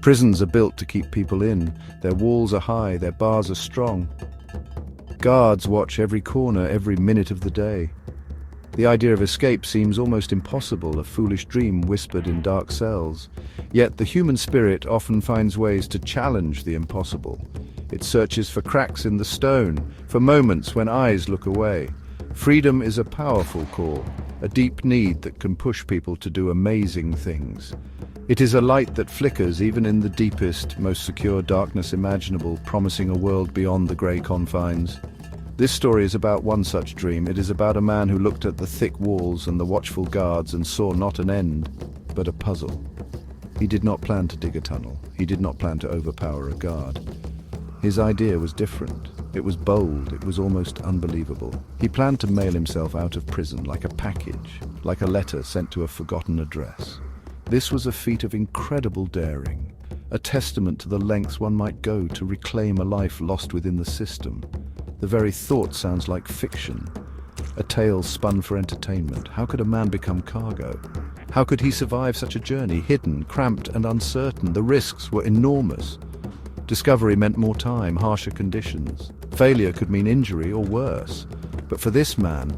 Prisons are built to keep people in. Their walls are high, their bars are strong. Guards watch every corner, every minute of the day. The idea of escape seems almost impossible, a foolish dream whispered in dark cells. Yet the human spirit often finds ways to challenge the impossible. It searches for cracks in the stone, for moments when eyes look away. Freedom is a powerful call, a deep need that can push people to do amazing things. It is a light that flickers even in the deepest, most secure darkness imaginable, promising a world beyond the grey confines. This story is about one such dream. It is about a man who looked at the thick walls and the watchful guards and saw not an end, but a puzzle. He did not plan to dig a tunnel. He did not plan to overpower a guard. His idea was different. It was bold. It was almost unbelievable. He planned to mail himself out of prison like a package, like a letter sent to a forgotten address. This was a feat of incredible daring, a testament to the lengths one might go to reclaim a life lost within the system. The very thought sounds like fiction, a tale spun for entertainment. How could a man become cargo? How could he survive such a journey, hidden, cramped and uncertain? The risks were enormous. Discovery meant more time, harsher conditions. Failure could mean injury or worse. But for this man,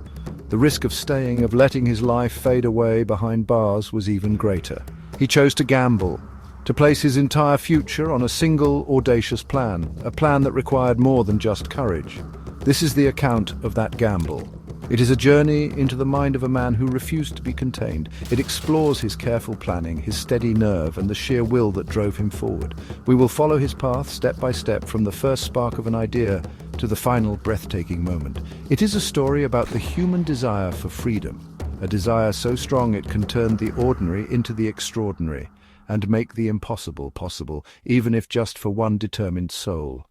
the risk of staying, of letting his life fade away behind bars was even greater. He chose to gamble, to place his entire future on a single audacious plan, a plan that required more than just courage. This is the account of that gamble. It is a journey into the mind of a man who refused to be contained. It explores his careful planning, his steady nerve, and the sheer will that drove him forward. We will follow his path step by step, from the first spark of an idea to the final breathtaking moment. It is a story about the human desire for freedom, a desire so strong it can turn the ordinary into the extraordinary, and make the impossible possible, even if just for one determined soul.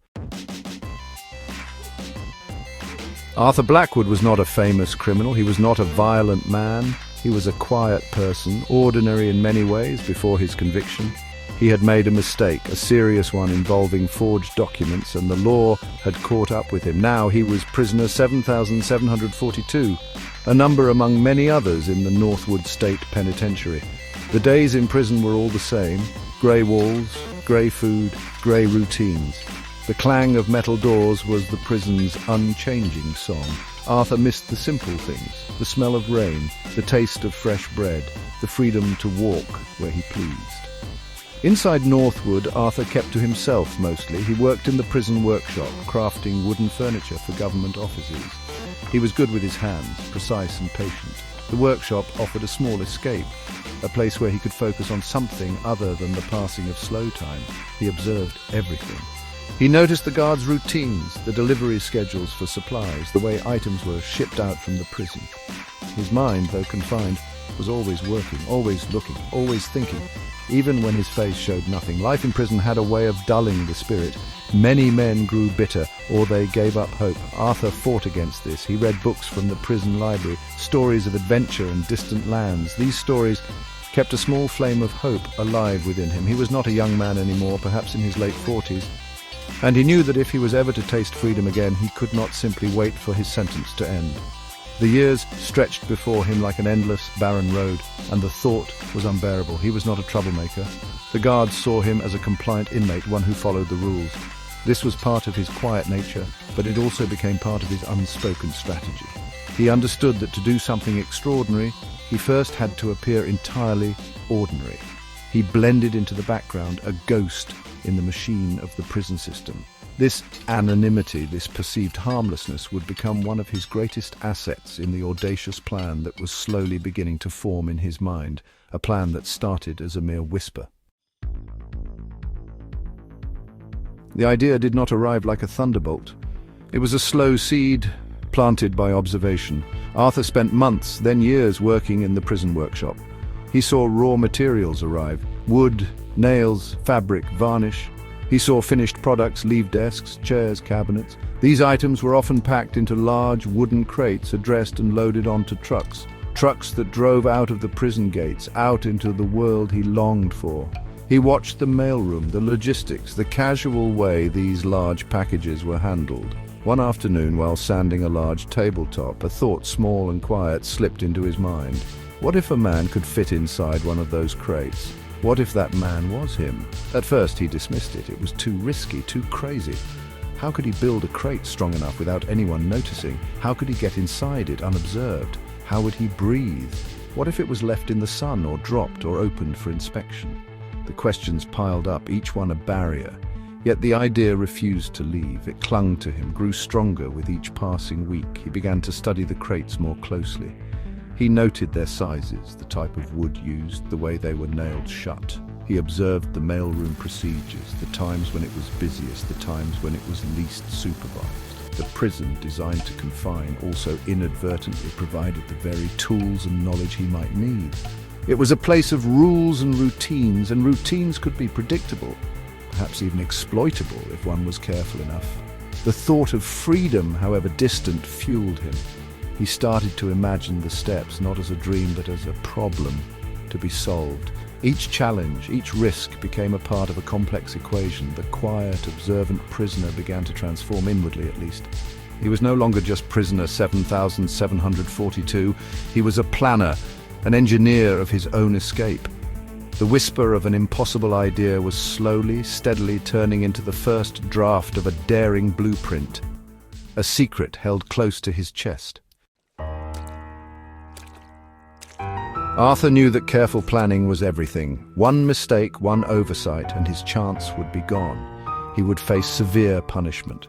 Arthur Blackwood was not a famous criminal. He was not a violent man. He was a quiet person, ordinary in many ways before his conviction. He had made a mistake, a serious one involving forged documents, and the law had caught up with him. Now he was prisoner 7,742, a number among many others in the Northwood State Penitentiary. The days in prison were all the same: grey walls, grey food, grey routines. The clang of metal doors was the prison's unchanging song. Arthur missed the simple things: the smell of rain, the taste of fresh bread, the freedom to walk where he pleased. Inside Northwood, Arthur kept to himself mostly. He worked in the prison workshop, crafting wooden furniture for government offices. He was good with his hands, precise and patient. The workshop offered a small escape, a place where he could focus on something other than the passing of slow time. He observed everything. He noticed the guards' routines, the delivery schedules for supplies, the way items were shipped out from the prison. His mind, though confined, was always working, always looking, always thinking, even when his face showed nothing. Life in prison had a way of dulling the spirit. Many men grew bitter, or they gave up hope. Arthur fought against this. He read books from the prison library, stories of adventure and distant lands. These stories kept a small flame of hope alive within him. He was not a young man anymore, perhaps in his late 40s. And he knew that if he was ever to taste freedom again, he could not simply wait for his sentence to end. The years stretched before him like an endless, barren road, and the thought was unbearable. He was not a troublemaker. The guards saw him as a compliant inmate, one who followed the rules. This was part of his quiet nature, but it also became part of his unspoken strategy. He understood that to do something extraordinary, he first had to appear entirely ordinary. He blended into the background, a ghost in the machine of the prison system. This anonymity, this perceived harmlessness, would become one of his greatest assets in the audacious plan that was slowly beginning to form in his mind, a plan that started as a mere whisper. The idea did not arrive like a thunderbolt. It was a slow seed, planted by observation. Arthur spent months, then years, working in the prison workshop. He saw raw materials arrive: wood, nails, fabric, varnish. He saw finished products leave desks, chairs, cabinets. These items were often packed into large wooden crates, addressed and loaded onto trucks. Trucks that drove out of the prison gates, out into the world he longed for. He watched the mailroom, the logistics, the casual way these large packages were handled. One afternoon, while sanding a large tabletop, a thought small and quiet slipped into his mind. What if a man could fit inside one of those crates? What if that man was him? At first he dismissed it. It was too risky, too crazy. How could he build a crate strong enough without anyone noticing? How could he get inside it unobserved? How would he breathe? What if it was left in the sun or dropped or opened for inspection? The questions piled up, each one a barrier. Yet the idea refused to leave. It clung to him, grew stronger with each passing week. He began to study the crates more closely. He noted their sizes, the type of wood used, the way they were nailed shut. He observed the mailroom procedures, the times when it was busiest, the times when it was least supervised. The prison, designed to confine, also inadvertently provided the very tools and knowledge he might need. It was a place of rules and routines could be predictable, perhaps even exploitable if one was careful enough. The thought of freedom, however distant, fueled him. He started to imagine the steps not as a dream but as a problem to be solved. Each challenge, each risk became a part of a complex equation. The quiet, observant prisoner began to transform inwardly, at least. He was no longer just prisoner 7742. He was a planner, an engineer of his own escape. The whisper of an impossible idea was slowly, steadily turning into the first draft of a daring blueprint, a secret held close to his chest. Arthur knew that careful planning was everything. One mistake, one oversight, and his chance would be gone. He would face severe punishment.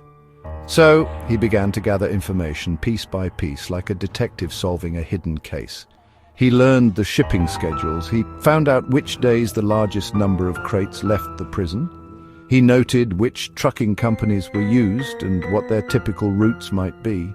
So he began to gather information piece by piece, like a detective solving a hidden case. He learned the shipping schedules. He found out which days the largest number of crates left the prison. He noted which trucking companies were used and what their typical routes might be.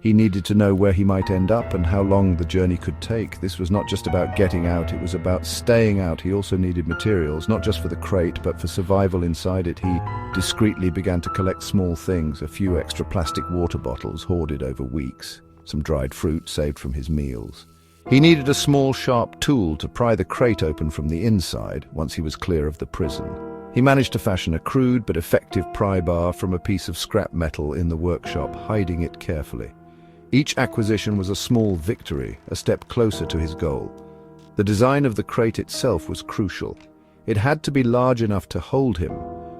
He needed to know where he might end up and how long the journey could take. This was not just about getting out, it was about staying out. He also needed materials, not just for the crate, but for survival inside it. He discreetly began to collect small things, a few extra plastic water bottles hoarded over weeks, some dried fruit saved from his meals. He needed a small, sharp tool to pry the crate open from the inside once he was clear of the prison. He managed to fashion a crude but effective pry bar from a piece of scrap metal in the workshop, hiding it carefully. Each acquisition was a small victory, a step closer to his goal. The design of the crate itself was crucial. It had to be large enough to hold him,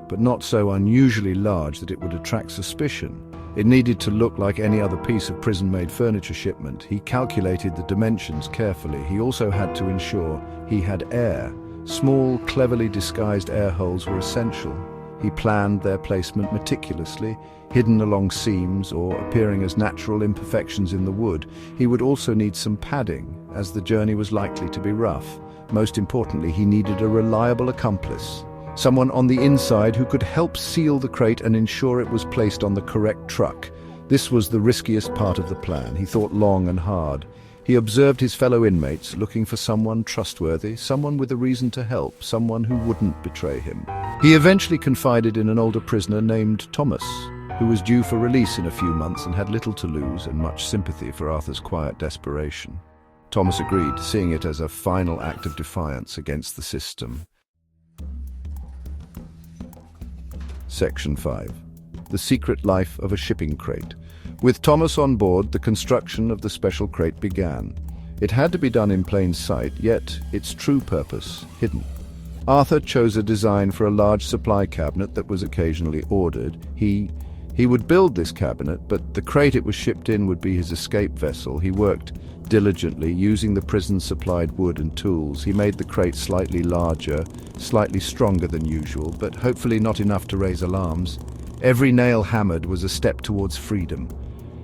but not so unusually large that it would attract suspicion. It needed to look like any other piece of prison-made furniture shipment. He calculated the dimensions carefully. He also had to ensure he had air. Small, cleverly disguised air holes were essential. He planned their placement meticulously, hidden along seams or appearing as natural imperfections in the wood. He would also need some padding, as the journey was likely to be rough. Most importantly, he needed a reliable accomplice, someone on the inside who could help seal the crate and ensure it was placed on the correct truck. This was the riskiest part of the plan. He thought long and hard. He observed his fellow inmates, looking for someone trustworthy, someone with a reason to help, someone who wouldn't betray him. He eventually confided in an older prisoner named Thomas, who was due for release in a few months and had little to lose and much sympathy for Arthur's quiet desperation. Thomas agreed, seeing it as a final act of defiance against the system. Section 5. The Secret Life of a Shipping Crate. With Thomas on board, the construction of the special crate began. It had to be done in plain sight, yet its true purpose hidden. Arthur chose a design for a large supply cabinet that was occasionally ordered. He would build this cabinet, but the crate it was shipped in would be his escape vessel. He worked diligently, using the prison's supplied wood and tools. He made the crate slightly larger, slightly stronger than usual, but hopefully not enough to raise alarms. Every nail hammered was a step towards freedom.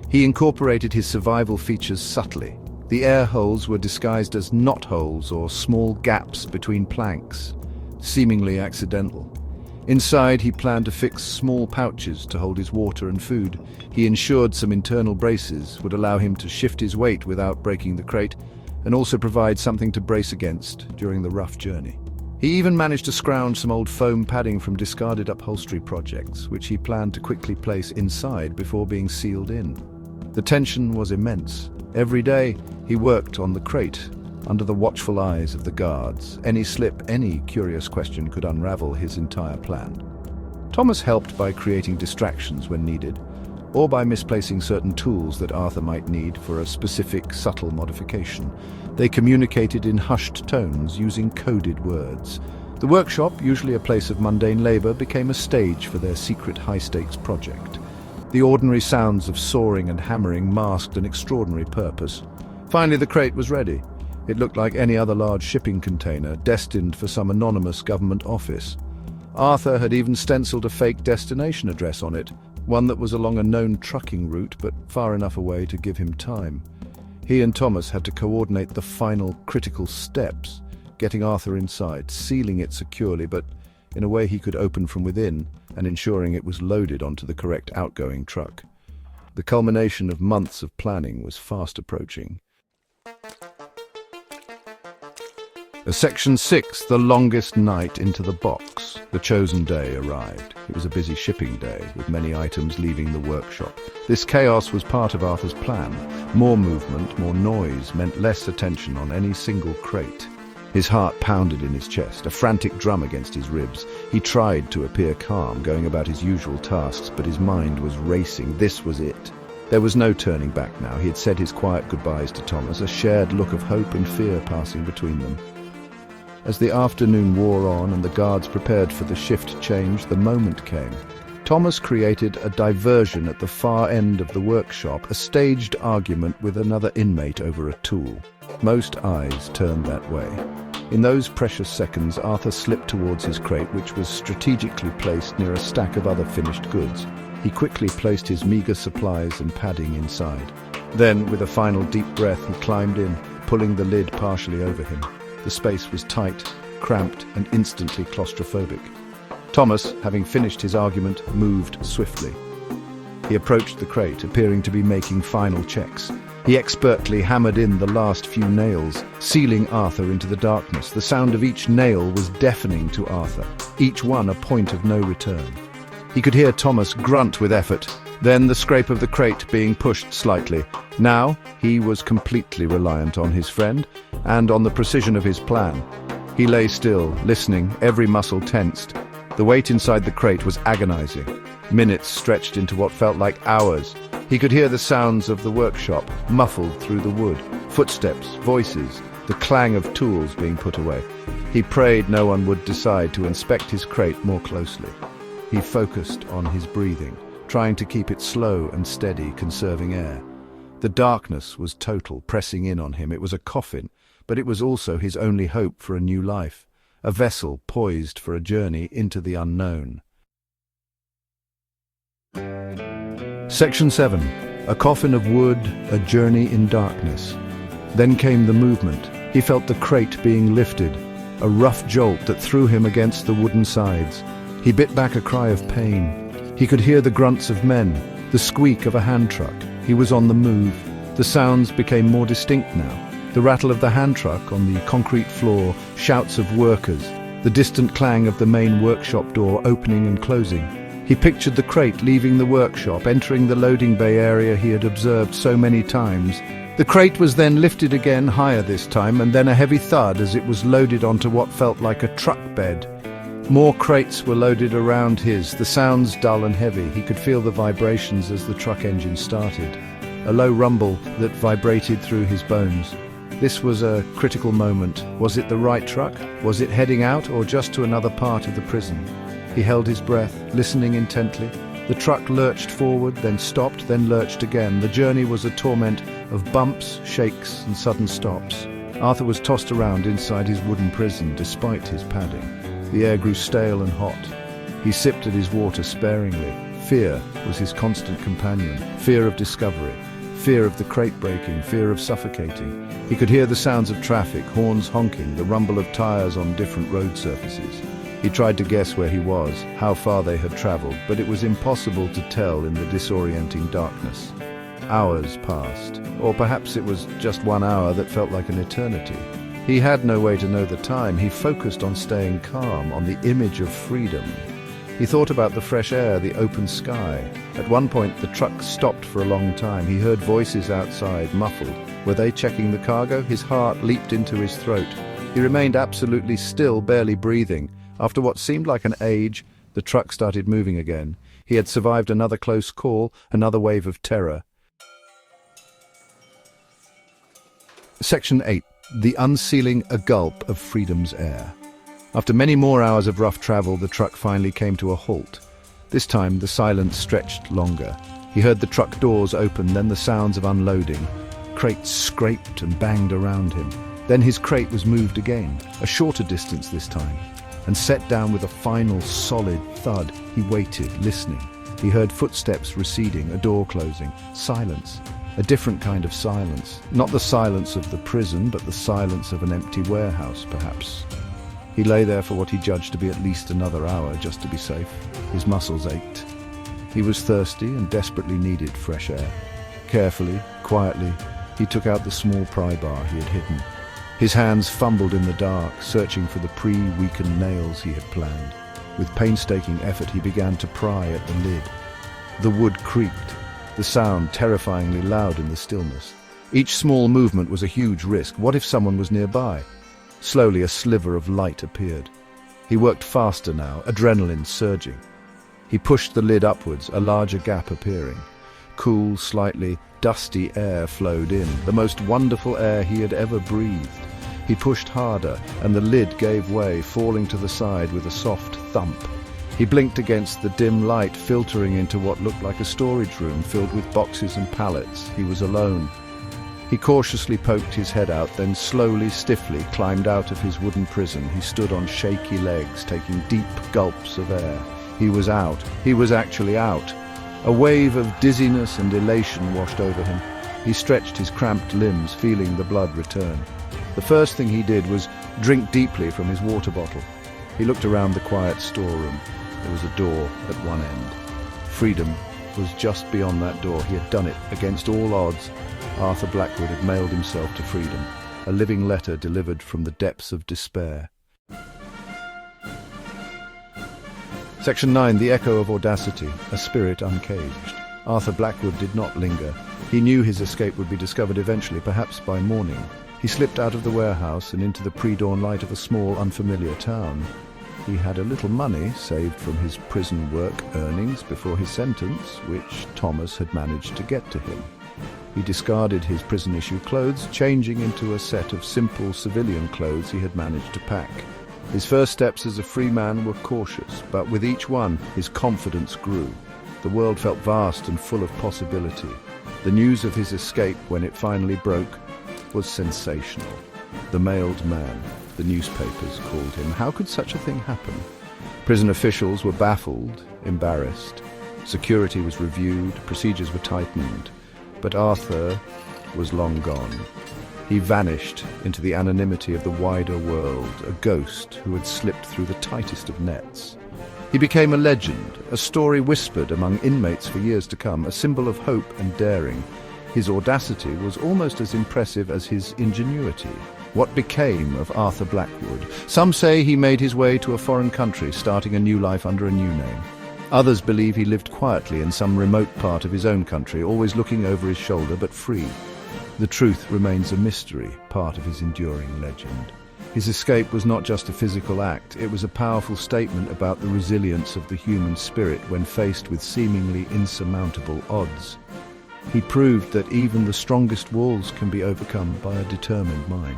He incorporated his survival features subtly. The air holes were disguised as knot holes or small gaps between planks, seemingly accidental. Inside, he planned to fix small pouches to hold his water and food. He ensured some internal braces would allow him to shift his weight without breaking the crate, and also provide something to brace against during the rough journey. He even managed to scrounge some old foam padding from discarded upholstery projects, which he planned to quickly place inside before being sealed in. The tension was immense. Every day, he worked on the crate, under the watchful eyes of the guards. Any slip, any curious question could unravel his entire plan. Thomas helped by creating distractions when needed. or by misplacing certain tools that Arthur might need for a specific subtle modification. They communicated in hushed tones using coded words. The workshop, usually a place of mundane labor, became a stage for their secret high-stakes project. The ordinary sounds of sawing and hammering masked an extraordinary purpose. Finally, the crate was ready. It looked like any other large shipping container, destined for some anonymous government office. Arthur had even stenciled a fake destination address on it, one that was along a known trucking route, but far enough away to give him time. He and Thomas had to coordinate the final critical steps, getting Arthur inside, sealing it securely, but in a way he could open from within, and ensuring it was loaded onto the correct outgoing truck. The culmination of months of planning was fast approaching. Section 6, the longest night into the box. The chosen day arrived. It was a busy shipping day, with many items leaving the workshop. This chaos was part of Arthur's plan. More movement, more noise, meant less attention on any single crate. His heart pounded in his chest, a frantic drum against his ribs. He tried to appear calm, going about his usual tasks, but his mind was racing. This was it. There was no turning back now. He had said his quiet goodbyes to Thomas, a shared look of hope and fear passing between them. As the afternoon wore on and the guards prepared for the shift change, the moment came. Thomas created a diversion at the far end of the workshop, a staged argument with another inmate over a tool. Most eyes turned that way. In those precious seconds, Arthur slipped towards his crate, which was strategically placed near a stack of other finished goods. He quickly placed his meager supplies and padding inside. Then, with a final deep breath, he climbed in, pulling the lid partially over him. The space was tight, cramped, and instantly claustrophobic. Thomas, having finished his argument, moved swiftly. He approached the crate, appearing to be making final checks. He expertly hammered in the last few nails, sealing Arthur into the darkness. The sound of each nail was deafening to Arthur, each one a point of no return. He could hear Thomas grunt with effort, then the scrape of the crate being pushed slightly. Now he was completely reliant on his friend and on the precision of his plan. He lay still, listening, every muscle tensed. The weight inside the crate was agonizing. Minutes stretched into what felt like hours. He could hear the sounds of the workshop, muffled through the wood. Footsteps, voices, the clang of tools being put away. He prayed no one would decide to inspect his crate more closely. He focused on his breathing, trying to keep it slow and steady, conserving air. The darkness was total, pressing in on him. It was a coffin, but it was also his only hope for a new life, a vessel poised for a journey into the unknown. Section 7. A coffin of wood, a journey in darkness. Then came the movement. He felt the crate being lifted, a rough jolt that threw him against the wooden sides. He bit back a cry of pain. He could hear the grunts of men, the squeak of a hand truck. He was on the move. The sounds became more distinct now. The rattle of the hand truck on the concrete floor, shouts of workers, the distant clang of the main workshop door opening and closing. He pictured the crate leaving the workshop, entering the loading bay area he had observed so many times. The crate was then lifted again, higher this time, and then a heavy thud as it was loaded onto what felt like a truck bed. More crates were loaded around his, the sounds dull and heavy. He could feel the vibrations as the truck engine started, a low rumble that vibrated through his bones. This was a critical moment. Was it the right truck? Was it heading out or just to another part of the prison? He held his breath, listening intently. The truck lurched forward, then stopped, then lurched again. The journey was a torment of bumps, shakes, and sudden stops. Arthur was tossed around inside his wooden prison despite his padding. The air grew stale and hot. He sipped at his water sparingly. Fear was his constant companion. Fear of discovery. Fear of the crate breaking. Fear of suffocating. He could hear the sounds of traffic, horns honking, the rumble of tires on different road surfaces. He tried to guess where he was, how far they had traveled, but it was impossible to tell in the disorienting darkness. Hours passed, or perhaps it was just 1 hour that felt like an eternity. He had no way to know the time. He focused on staying calm, on the image of freedom. He thought about the fresh air, the open sky. At one point, the truck stopped for a long time. He heard voices outside, muffled. Were they checking the cargo? His heart leaped into his throat. He remained absolutely still, barely breathing. After what seemed like an age, the truck started moving again. He had survived another close call, another wave of terror. Section 8. The unsealing a gulp of freedom's air. After many more hours of rough travel, the truck finally came to a halt. This time, the silence stretched longer. He heard the truck doors open, then the sounds of unloading. Crates scraped and banged around him. Then his crate was moved again, a shorter distance this time, and set down with a final solid thud. He waited, listening. He heard footsteps receding, a door closing. Silence. A different kind of silence. Not the silence of the prison, but the silence of an empty warehouse, perhaps. He lay there for what he judged to be at least another hour, just to be safe. His muscles ached. He was thirsty and desperately needed fresh air. Carefully, quietly, he took out the small pry bar he had hidden. His hands fumbled in the dark, searching for the pre-weakened nails he had planned. With painstaking effort, he began to pry at the lid. The wood creaked, the sound terrifyingly loud in the stillness. Each small movement was a huge risk. What if someone was nearby? Slowly, a sliver of light appeared. He worked faster now, adrenaline surging. He pushed the lid upwards, a larger gap appearing. Cool, slightly dusty air flowed in, the most wonderful air he had ever breathed. He pushed harder, and the lid gave way, falling to the side with a soft thump. He blinked against the dim light filtering into what looked like a storage room filled with boxes and pallets. He was alone. He cautiously poked his head out, then slowly, stiffly climbed out of his wooden prison. He stood on shaky legs, taking deep gulps of air. He was out. He was actually out. A wave of dizziness and elation washed over him. He stretched his cramped limbs, feeling the blood return. The first thing he did was drink deeply from his water bottle. He looked around the quiet storeroom. There was a door at one end. Freedom was just beyond that door. He had done it against all odds. Arthur Blackwood had mailed himself to freedom, a living letter delivered from the depths of despair. Section 9. The Echo of Audacity, a spirit uncaged. Arthur Blackwood did not linger. He knew his escape would be discovered eventually, perhaps by morning. He slipped out of the warehouse and into the pre-dawn light of a small, unfamiliar town. He had a little money saved from his prison work earnings before his sentence, which Thomas had managed to get to him. He discarded his prison-issue clothes, changing into a set of simple civilian clothes he had managed to pack. His first steps as a free man were cautious, but with each one, his confidence grew. The world felt vast and full of possibility. The news of his escape, when it finally broke, was sensational. The mailed man, the newspapers called him. How could such a thing happen? Prison officials were baffled, embarrassed. Security was reviewed, procedures were tightened. But Arthur was long gone. He vanished into the anonymity of the wider world, a ghost who had slipped through the tightest of nets. He became a legend, a story whispered among inmates for years to come, a symbol of hope and daring. His audacity was almost as impressive as his ingenuity. What became of Arthur Blackwood? Some say he made his way to a foreign country, starting a new life under a new name. Others believe he lived quietly in some remote part of his own country, always looking over his shoulder but free. The truth remains a mystery, part of his enduring legend. His escape was not just a physical act, it was a powerful statement about the resilience of the human spirit when faced with seemingly insurmountable odds. He proved that even the strongest walls can be overcome by a determined mind.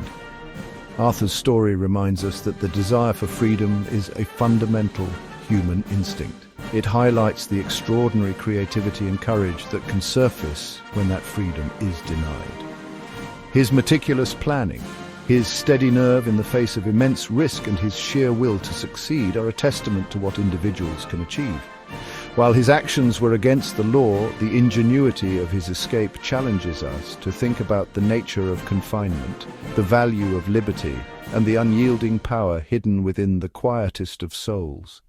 Arthur's story reminds us that the desire for freedom is a fundamental human instinct. It highlights the extraordinary creativity and courage that can surface when that freedom is denied. His meticulous planning, his steady nerve in the face of immense risk, and his sheer will to succeed are a testament to what individuals can achieve. While his actions were against the law, the ingenuity of his escape challenges us to think about the nature of confinement, the value of liberty, and the unyielding power hidden within the quietest of souls.